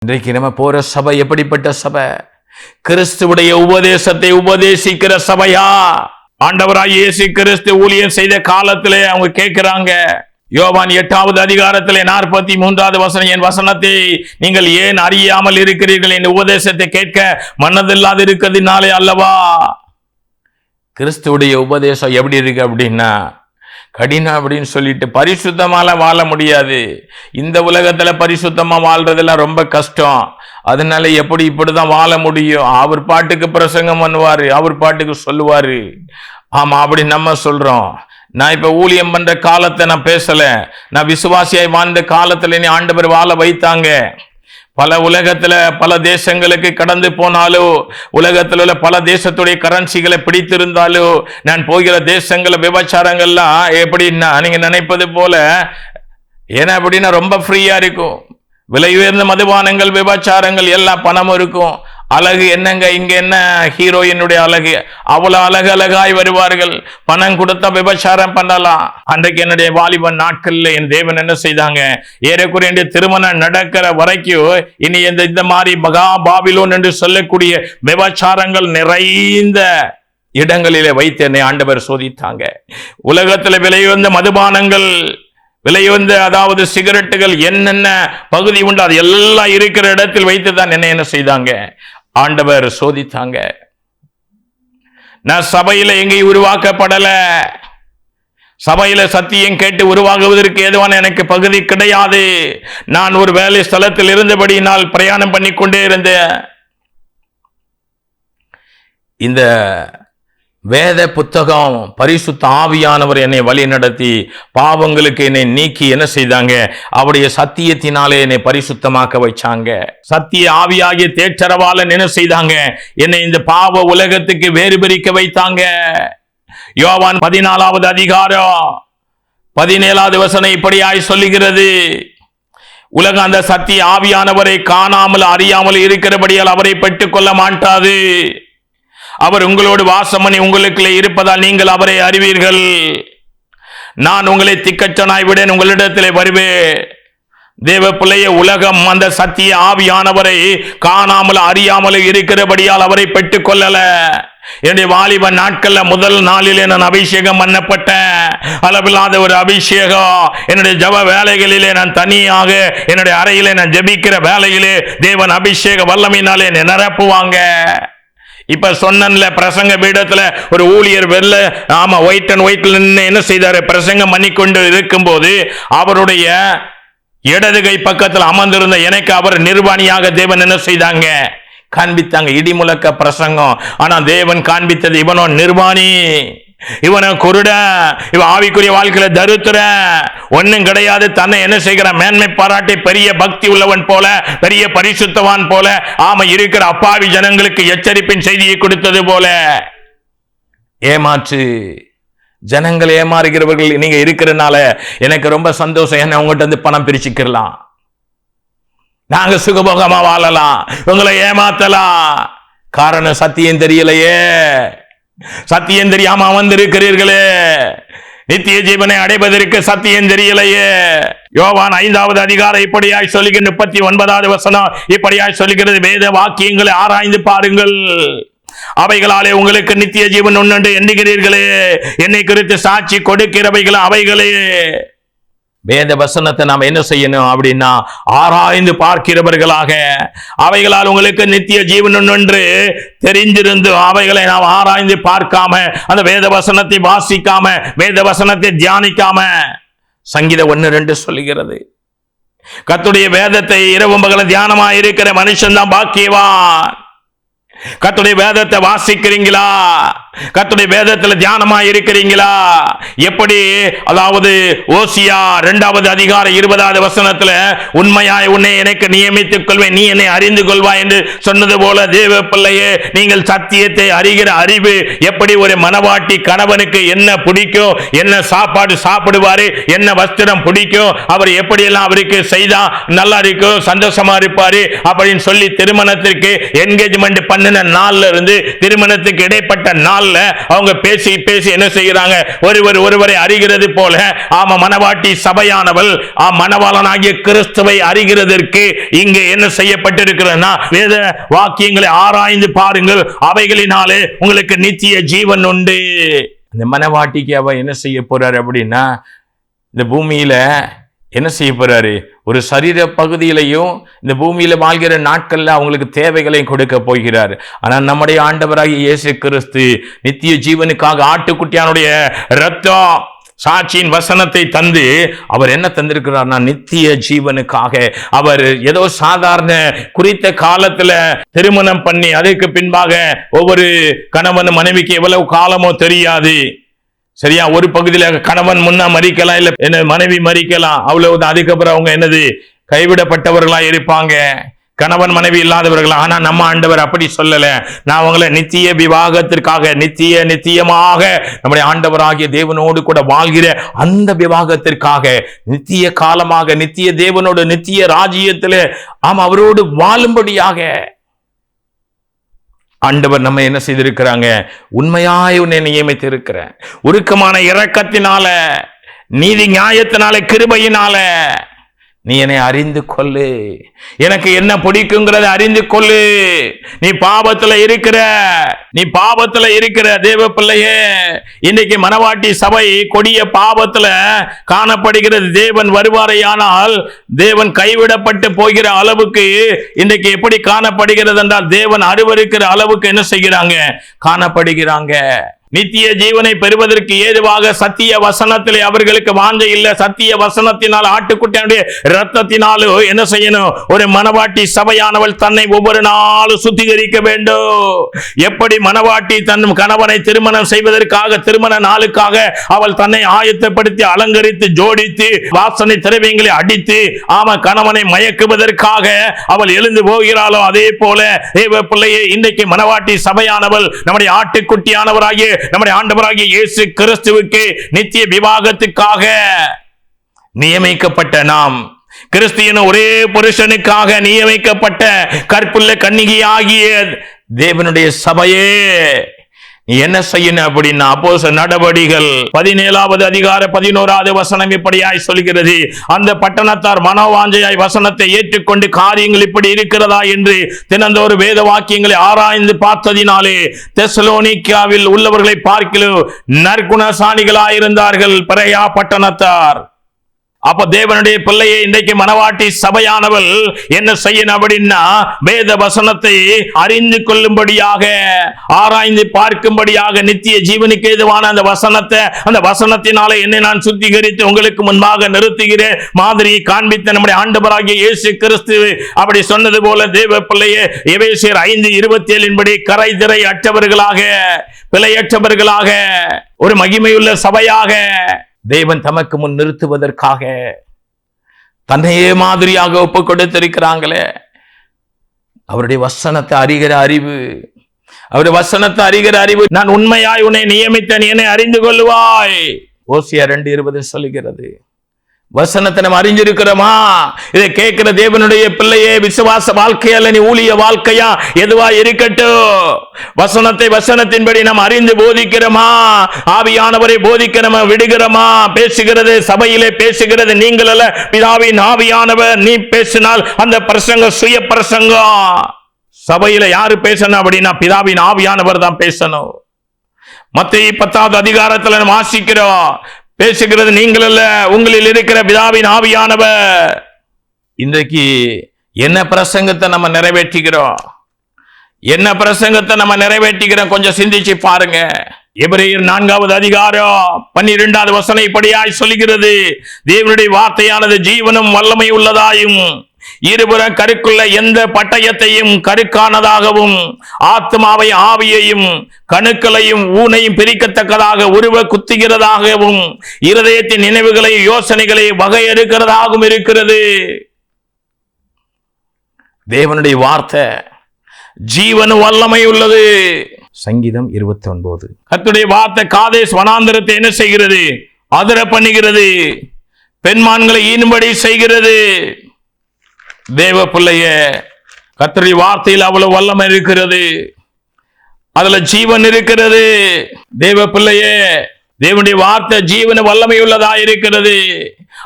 இன்றைக்கு நம்ம போற சபை எப்படிப்பட்ட சபை? கிறிஸ்துவுடைய உபதேசத்தை உபதேசிக்கிற சபையா? ஆண்டவராய் இயேசு கிறிஸ்து ஊழியம் செய்த காலத்திலே அவங்க கேட்கிறாங்க. யோவான் 8வது அதிகாரத்திலே 43வது வசனம், என் வசனத்தை நீங்கள் ஏன் அறியாமல் இருக்கிறீர்கள்? என் உபதேசத்தை கேட்க மனதில்லாது இருக்கிறதுனாலே அல்லவா? கிறிஸ்துவுடைய உபதேசம் எப்படி இருக்கு அப்படின்னா கடினம் அப்படின்னு சொல்லிட்டு பரிசுத்தமால வாழ முடியாது. இந்த உலகத்துல பரிசுத்தமா வாழ்றதெல்லாம் ரொம்ப கஷ்டம். அதனால இப்படிதான் வாழ முடியும்? அவர் பாட்டுக்கு பிரசங்கம் பண்ணுவாரு, அவர் பாட்டுக்கு சொல்லுவாரு. ஆமா, அப்படி நம்ம சொல்றோம். நான் இப்ப ஊழியம் பண்ற காலத்தை நான் பேசல, நான் விசுவாசியாய் வாழ்ந்த காலத்துல நீ ஆண்டவர் வாழ வைத்தாங்க. பல உலகத்துல பல தேசங்களுக்கு கடந்து போனாலோ, உலகத்துல உள்ள பல தேசத்துடைய கரன்சிகளை பிடித்திருந்தாலோ, நான் போகிற தேசங்கள விபச்சாரங்கள்லாம் எப்படின்னா நீங்க நினைப்பது போல ஏன்னா அப்படின்னா ரொம்ப ஃப்ரீயா இருக்கும். விலை உயர்ந்த மதுபானங்கள், விபச்சாரங்கள், எல்லாம் பணமும் இருக்கும். அழகு என்னங்க, இங்க என்ன ஹீரோயினுடைய அழகு, அவ்வளவு அழகாய் வருவார்கள். பணம் கொடுத்தா விபச்சாரம் பண்ணலாம். அன்றைக்கு என்னுடைய வாலிபன் நாட்கள்ல என் தேவன் என்ன செய்தாங்க, ஏறக்குறைய திருமணம் நடக்கிற வரைக்கும் இனி இந்த மாதிரி மகா பாபிலோன் என்று சொல்லக்கூடிய விபச்சாரங்கள் நிறைந்த இடங்களிலே வைத்து என்னை ஆண்டவர் சோதித்தாங்க. உலகத்துல விலையுயர்ந்த மதுபானங்கள், விலையுயர்ந்த அதாவது சிகரெட்டுகள், என்னென்ன பகுதி உண்டு அது எல்லாம் இருக்கிற இடத்தில் வைத்து தான் என்ன செய்தாங்க, ஆண்டவர் சோதித்தாங்க. நான் சபையில எங்கேயும் உருவாக்கப்படல. சபையில சத்தியம் கேட்டு உருவாகுவதற்கு ஏதுவான எனக்கு பகுதி கிடையாது. நான் ஒரு வேலை ஸ்தலத்தில் இருந்தபடியினால் பிரயாணம் பண்ணி கொண்டே இருந்தேன். இந்த வேத புத்தகம், பரிசுத்த ஆவியானவர் என்னை வழி நடத்தி பாவங்களுக்கு என்னை நீக்கி என்ன செய்தாங்க, அவருடைய சத்தியத்தினாலே என்னை பரிசுத்தமாக்க வச்சாங்க. சத்திய ஆவியாகிய தேற்றரவாளன் என்ன செய்தாங்க, என்னை இந்த பாவ உலகத்துக்கு வேறு பிரிக்க வைத்தாங்க. யோவான் 14வது அதிகாரம் 17வது வசனம் இப்படியாய் சொல்லுகிறது, உலகம் அந்த சத்திய ஆவியானவரை காணாமல் அறியாமல் இருக்கிறபடியால் அவரை பெற்றுக் கொள்ள மாட்டாது. அவர் உங்களோடு வாசம் பண்ணி உங்களுக்குள்ளே இருப்பதால் நீங்கள் அவரை அறிவீர்கள். நான் உங்களை திக்கச்சனாய் விடேன், உங்களிடத்திலே வருவேன். தேவ பிள்ளைய, உலகம் அந்த சத்திய ஆவியானவரை காணாமல் அறியாமல் இருக்கிறபடியால் அவரை பெற்றுக் கொள்ளல. என்னுடைய வாலிப நாட்கள்ல முதல் நாளிலே நான் அபிஷேகம் பண்ணப்பட்ட அளவில்லாத ஒரு அபிஷேகம். என்னுடைய ஜப வேலைகளிலே நான் தனியாக என்னுடைய அறையிலே நான் ஜபிக்கிற வேலையிலே தேவன் அபிஷேக வல்லமையினாலே என்னை நிரப்புவாங்க. இப்ப சொன்ன பிரசங்க பீடத்துல ஒரு ஊழியர் வெள்ள ஒயிட் அண்ட் ஒயிட்ல என்ன செய்தாரு, பிரசங்கம் பண்ணிக்கொண்டு இருக்கும் போது அவருடைய இடது கை பக்கத்தில் அமர்ந்திருந்த எனக்கு அவர் நிர்வாணியாக தேவன் என்ன செய்தாங்க, காண்பித்தாங்க. இடிமுழக்க பிரசங்கம். ஆனா தேவன் காண்பித்தது, இவனோ நிர்வாணி, இவனை குருட, இவன் ஆவிக்குரிய வாழ்க்கையில தருத்திர, ஒன்னும் கிடையாது. தன்னை என்ன செய்கிற மேன்மை பாராட்டி பெரிய பக்தி உள்ளவன் போல, பெரிய பரிசுத்தவான் போல, இருக்கிற அப்பாவி ஜனங்களுக்கு எச்சரிப்பின் செய்தியை கொடுத்தது போல ஏமாற்று. ஜனங்கள் ஏமாறுகிறவர்கள் நீங்க இருக்கிறனால எனக்கு ரொம்ப சந்தோஷம். என்ன உங்கள்கிட்ட இருந்து பணம் பிரிச்சுக்கலாம், நாங்க சுகபோகமா வாழலாம், உங்களை ஏமாத்தலாம். காரணம் சத்தியம் தெரியலையே. சத்தியம் தெரியாம வந்திருக்கிறீர்களே, நித்திய ஜீவனை அடைவதற்கு சத்தியம் தெரியலையே. யோவான் 5வது அதிகாரம் இப்படியாய் சொல்லுகிற 39வது வசனம் இப்படியாய் சொல்லுகிறது, வேத வாக்கியங்களை ஆராய்ந்து பாருங்கள், அவைகளாலே உங்களுக்கு நித்திய ஜீவன் உண்டு எண்ணுகிறீர்களே, என்னை குறித்து சாட்சி கொடுக்கிறவைகள் அவைகளே. வேத வசனத்தை நாம் என்ன செய்யணும் அப்படின்னா ஆராய்ந்து பார்க்கிறவர்களாக, அவைகளால் உங்களுக்கு நித்திய ஜீவன் என்று தெரிந்திருந்து அவைகளை நாம் ஆராய்ந்து பார்க்காம, அந்த வேத வசனத்தை வாசிக்காம, வேத வசனத்தை தியானிக்காம, சங்கீதம் 1:2 சொல்லுகிறது, கர்த்தருடைய வேதத்தை இரவும் பகலும் தியானமா இருக்கிற மனுஷன் தான் பாக்கியவான். கர்த்தருடைய வேதத்தை வாசிக்கிறீங்களா? கர்த்தருடைய வேதத்துல தியானமா இருக்கிறீங்களா? எப்படி, அதாவது ஓசியா 2வது அதிகாரம் 20வது வசனத்துல உண்மையாய் உன்னை எனக்கு நியமித்துக் கொள்வேன், நீ என்னை அறிந்து கொள்வாய் என்று சொன்னது போல தேவ பிள்ளையே, நீங்கள் சத்தியத்தை அறிகிற அறிவு எப்படி ஒரு மனவாட்டி கணவனுக்கு என்ன பிடிக்கும், என்ன சாப்பாடு சாப்பிடுவாரு, என்ன வஸ்திரம் பிடிக்கும், அவர் எப்படியெல்லாம் அவருக்கு செய்தா நல்லா இருக்கும், சந்தோஷமா இருப்பாரு அப்படின்னு சொல்லி திருமணத்திற்கு என்கேஜ்மெண்ட் பண்ணின நாள்ல இருந்து திருமணத்துக்கு இடைப்பட்ட நாள் நாள்ல அவங்க பேசி பேசி என்ன செய்யறாங்க, ஒருவரை அறிகிறது போல மணவாட்டி சபையானவள் மணவாளனாகிய கிறிஸ்துவை அறிகிறதற்கு இங்கு என்ன செய்யப்பட்டிருக்கிறதுனா, வேத வாக்கியங்களை ஆராய்ந்து பாருங்கள், அவைகளினாலே உங்களுக்கு நித்திய ஜீவன் உண்டு. இந்த மணவாட்டிக்கு அவ என்ன செய்ய போறாரு அப்படின்னா, இந்த பூமியில என்ன செய்ய போறாரு, ஒரு சரீர பகுதியிலையும் இந்த பூமியில வாழ்கிற நாட்கள்ல அவங்களுக்கு தேவைகளையும் கொடுக்க போகிறார். ஆனால் நம்முடைய ஆண்டவராகிய இயேசு கிறிஸ்து நித்திய ஜீவனுக்காக ஆட்டுக்குட்டியானுடைய இரத்தம் சாட்சியின் வசனத்தை தந்து அவர் என்ன தந்திருக்கிறார்னா, நித்திய ஜீவனுக்காக. அவர் ஏதோ சாதாரண குறித்த காலத்துல திருமணம் பண்ணி அதுக்கு பின்பாக ஒவ்வொரு கணவன் மனைவிக்கு எவ்வளவு காலமோ தெரியாது, சரியா, ஒரு பகுதியில கணவன் முன்னா மறிக்கலாம், இல்ல என்ன மனைவி மறிக்கலாம், அவ்வளவு. அதுக்கப்புறம் அவங்க என்னது கைவிடப்பட்டவர்களா இருப்பாங்க, கணவன் மனைவி இல்லாதவர்கள். ஆனா நம்ம ஆண்டவர் அப்படி சொல்லல. நான் உங்களை நித்திய விவாகத்திற்காக, நித்தியமாக நம்முடைய ஆண்டவராகிய தேவனோடு கூட வாழ்கிற அந்த விவாகத்திற்காக, நித்திய காலமாக நித்திய தேவனோடு நித்திய ராஜ்யத்திலே அவரோடு வாழும்படியாக ஆண்டவர் நம்ம என்ன செய்திருக்கிறாங்க, உண்மையாய் உன்னை நியமித்து இருக்கிற உருக்கமான இரக்கத்தினால, நீதி நியாயத்தினால, கிருபையினால நீ என்னை அறிந்து கொள்ளு, எனக்கு என்ன பிடிக்குங்கிறத அறிந்து கொள்ளு. நீ பாவத்துல இருக்கிற தேவ பிள்ளையே, இன்னைக்கு மணவாட்டி சபை கொடிய பாவத்துல காணப்படுகிறது. தேவன் வருவாரையானால் தேவன் கைவிடப்பட்டு போகிற அளவுக்கு இன்றைக்கு எப்படி காணப்படுகிறது என்றால், தேவன் அருவருக்கிற அளவுக்கு என்ன செய்கிறாங்க, காணப்படுகிறாங்க. நித்திய ஜீவனை பெறுவதற்கு ஏதுவாக சத்திய வசனத்திலே அவர்களுக்கு வாஞ்சை இல்லை. சத்திய வசனத்தினால் ஆட்டுக்குட்டியினுடைய இரத்தத்தினாலும் என்ன செய்யணும், ஒரு மணவாட்டி சபையானவள் தன்னை ஒவ்வொரு நாளும் சுத்திகரிக்க வேண்டும். எப்படி மணவாட்டி தன் கணவனை திருமணம் செய்வதற்காக திருமண நாளுக்காக அவள் தன்னை ஆயத்தப்படுத்தி அலங்கரித்து ஜோடித்து வாசனை திரவியங்களை அடித்து கணவனை மயக்குவதற்காக அவள் எழுந்து போகிறாளோ, அதே போல தேவ பிள்ளையே, இன்றைக்கு மணவாட்டி சபையானவள் நம்முடைய ஆட்டுக்குட்டியானவராகிய நம்முடைய ஆண்டவராகிய இயேசு கிறிஸ்துவுக்கு நித்திய விவாகத்துக்காக நியமிக்கப்பட்ட நாம், கிறிஸ்து ஒரே புருஷனுக்காக நியமிக்கப்பட்ட கற்புள்ள கன்னிகையாகிய தேவனுடைய சபையே என்ன செய்யணும் அப்படின்னா, அப்போஸ்தலர் நடபடிகள் 17வது அதிகாரம் 11வது வசனம் இப்படியாய் சொல்கிறது, அந்த பட்டணத்தார் மனோவாஞ்சையாய் வசனத்தை ஏற்றுக்கொண்டு காரியங்கள் இப்படி இருக்கிறதா என்று தினந்தோறு வேத வாக்கியங்களை ஆராய்ந்து பார்த்ததினாலே தெசலோனிக்காவில் உள்ளவர்களை பார்க்கிலும் நற்குணசாலிகளாயிருந்தார்கள் பெரையா பட்டணத்தார். அப்ப தேவனுடைய பிள்ளையை இன்றைக்கு மணவாட்டி சபையானவள் என்ன செய்யணும் அப்படின்னா, வேத வசனத்தை அறிந்து கொள்ளும்படியாக, ஆராய்ந்து பார்க்கும்படியாக, நித்திய ஜீவனுக்கு ஏதுவான அந்த வசனத்தை, அந்த வசனத்தினால என்னை நான் சுத்திகரித்து உங்களுக்கு முன்பாக நிறுத்துகிறேன் மாதிரியை காண்பித்த நம்முடைய ஆண்டவராகிய இயேசு கிறிஸ்து அப்படி சொன்னது போல தேவ பிள்ளையே, எபேசியர் 5:27 படி கரை திரை அற்றவர்களாக, பிழையற்றவர்களாக, ஒரு மகிமையுள்ள சபையாக தேவன் தமக்கு முன் நிறுத்துவதற்காக தன்னையே மாதிரியாக ஒப்பு கொடுத்திருக்கிறாங்களே. அவருடைய வசனத்தை அறிகிற அறிவு, அவருடைய வசனத்தை அறிகிற அறிவு, நான் உண்மையாய் உன்னை நியமித்தேன், என்னை அறிந்து கொள்வாய். ஓசியா 2:20 சொல்லுகிறது. வசனத்தை நம்ம அறிஞ்சிருக்கிறோமா? இதை கேட்கிற தேவனுடைய பிள்ளையே, விசுவாச வாழ்க்கையால நீ ஊழிய வாழ்க்கையா எதுவா இருக்கட்டும், வசனத்தை வசனத்தின்படி நாம் அறிந்து போதிக்கிறோமா? ஆவியானவரை போதிக்க நம்ம விடுகிறோமா? பேசுகிறது சபையிலே பேசுகிறது நீங்கள் அல்ல, பிதாவின் ஆவியானவர். நீ பேசினால் அந்த பிரசங்கம் சுய பிரசங்கம். சபையில யாரு பேசணும் அப்படின்னா, பிதாவின் ஆவியானவர் தான் பேசணும். மத்தேயு 10வது அதிகாரத்துல நம்ம வாசிக்கிறோம், பேசுகிறது நீங்கள் அல்ல, உங்களில் இருக்கிற பிதாவின் ஆவியானவர். இன்றைக்கு என்ன பிரசங்கத்தை நம்ம நிறைவேற்றுகிறோம், என்ன பிரசங்கத்தை நம்ம நிறைவேற்றுகிறோம், கொஞ்சம் சிந்திச்சு பாருங்க. எபிரேயர் 4வது அதிகாரம் 12வது வசனம் இப்படியாய் சொல்கிறது, தேவனுடைய வார்த்தையானது ஜீவனும் வல்லமை உள்ளதாயும் இருபுறம் கருக்குள்ள எந்த பட்டயத்தையும் கருக்கானதாகவும் ஆத்மாவை ஆவியையும் கணுக்களையும் ஊனையும் பிரிக்கத்தக்கதாக உருவ குத்துகிறதாகவும் இருதயத்தின் நினைவுகளை யோசனைகளை வகையறுக்கிறதாகவும் இருக்கிறது. தேவனுடைய வார்த்தை ஜீவனும் வல்லமை உள்ளது. சங்கீதம் 29. கர்த்தருடைய வார்த்தை காதேஸ் வனாந்தரத்தை என்ன செய்கிறது? அதிர பண்ணுகிறது, பெண்மான்களை ஈனும்படி செய்கிறது. தேவ பிள்ளையே, கர்த்தருடைய வார்த்தையில் அவ்வளவு வல்லமை இருக்கிறது. அதுல ஜீவன் இருக்கிறது. தேவ பிள்ளையே, தேவனுடைய வார்த்தை ஜீவன வல்லமை உள்ளதா இருக்கிறது.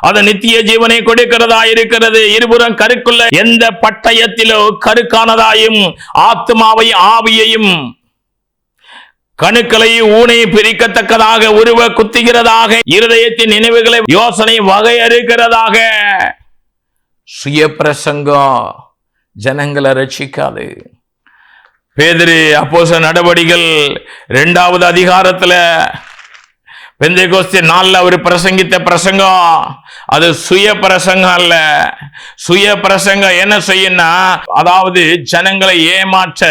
அது நித்திய ஜீவனை கொடுக்கிறதா இருக்கிறது. இருபுறம் கருக்குள்ள எந்த பட்டயத்திலோ கருக்கானதாயும் ஆத்மாவையும் ஆவியையும் கணுக்களை ஊனை பிரிக்கத்தக்கதாக உருவ குத்துகிறதாக இருதயத்தின் நினைவுகளை யோசனை வகையறுக்கிறதாக. சுய பிரசங்கம் ஜனங்களை ரட்சிக்காது. பேதுரு அப்போஸ்தலர் நடவடிக்கைகள் 2வது அதிகாரத்துல பெந்தேகோஸ்தே நாள்ல அவர் பிரசங்கித்த பிரசங்கம் அது சுய பிரசங்கம் அல்ல. சுய பிரசங்கம் என்ன செய்யும்னா, அதாவது ஜனங்களை ஏமாற்ற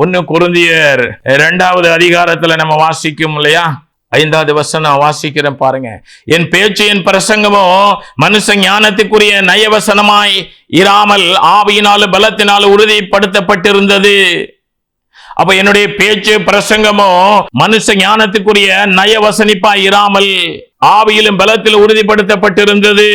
1 கொரிந்தியர் 2வது அதிகாரத்துல நம்ம வாசிக்கும் இல்லையா, 5வது வசனம் வாசிக்கிறேன் பாருங்க. என் பேச்சு என் பிரசங்கமோ மனுஷ ஞானத்துக்குரிய நயவசனமாய் இராமல் ஆவியினாலும் பலத்தினாலும் உறுதிப்படுத்தப்பட்டிருந்தது. அப்ப என்னுடைய பேச்சு பிரசங்கமோ மனுஷ ஞானத்துக்குரிய நயவசனிப்பா இராமல் ஆவியிலும் பலத்தில் உறுதிப்படுத்தப்பட்டிருந்தது.